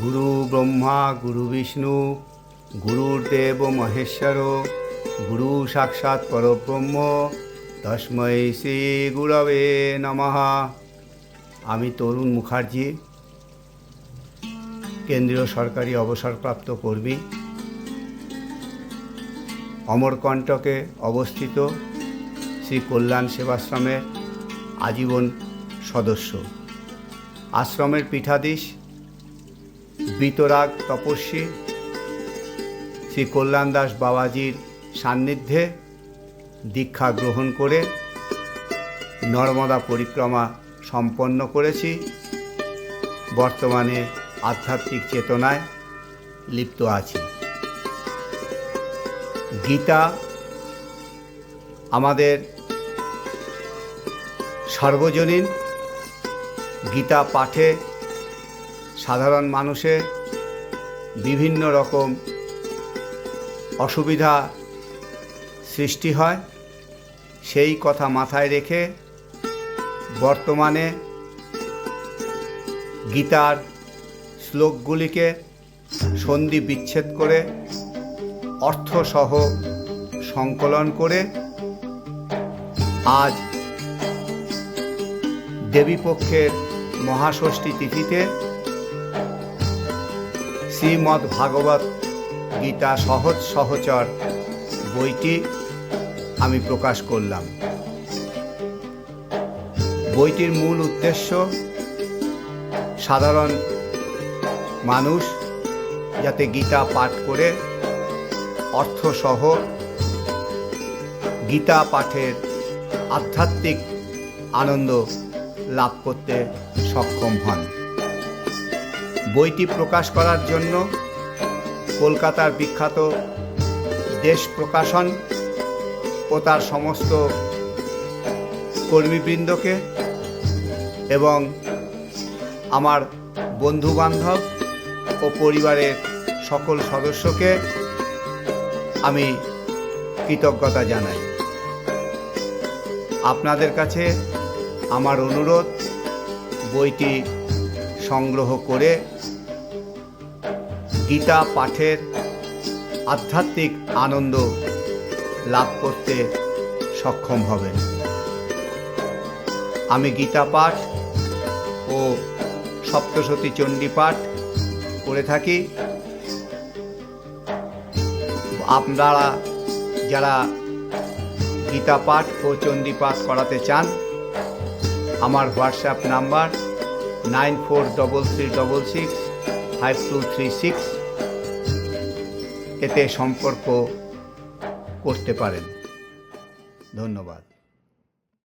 गुरु ब्रह्मा गुरु विष्णु गुरुर्देव महेश्वर गुरु साक्षात् परब्रह्म तस्मै श्री गुरवे नमः। আমি তরুণ মুখার্জি, কেন্দ্রীয় সরকারি অবসরপ্রাপ্ত কর্মী, অমরকণ্টকে অবস্থিত শ্রী কল্যাণ সেবাশ্রমের আজীবন সদস্য। আশ্রমের পীঠাধীশ বিতরাগ তপস্বী শ্রী কল্যাণ দাস বাবাজির সান্নিধ্যে দীক্ষা গ্রহণ করে নর্মদা পরিক্রমা সম্পন্ন করেছি। বর্তমানে আধ্যাত্মিক চেতনায় লিপ্ত আছি। গীতা আমাদের সার্বজনীন। গীতা পাঠে সাধারণ মানুষের বিভিন্ন রকম অসুবিধা সৃষ্টি হয়। সেই কথা মাথায় রেখে বর্তমানে গীতার শ্লোকগুলিকে সন্ধি বিচ্ছেদ করে অর্থসহ সংকলন করে আজ দেবীপক্ষের মহাষষ্ঠী তিথিতে শ্রীমদ্ ভাগবত গীতা সহজ সহচর বইটি আমি প্রকাশ করলাম। বইটির মূল উদ্দেশ্য সাধারণ মানুষ যাতে গীতা পাঠ করে অর্থসহ গীতা পাঠের আধ্যাত্মিক আনন্দ লাভ করতে সক্ষম হন। বইটি প্রকাশ করার জন্য কলকাতার বিখ্যাত দেশ প্রকাশন ও তার সমস্ত কর্মীবৃন্দকে এবং আমার বন্ধুবান্ধব ও পরিবারের সকল সদস্যকে আমি কৃতজ্ঞতা জানাই। আপনাদের কাছে আমার অনুরোধ, বইটি সংগ্রহ করে গীতা পাঠের আধ্যাত্মিক আনন্দ লাভ করতে সক্ষম হবেন। আমি গীতা পাঠ ও সপ্তশতী চণ্ডী পাঠ করে থাকি। আপনারা যারা গীতা পাঠ ও চণ্ডী পাঠ করাতে চান, আমার হোয়াটসঅ্যাপ নাম্বার 9433665236, এতে সম্পর্ক করতে পারেন। ধন্যবাদ।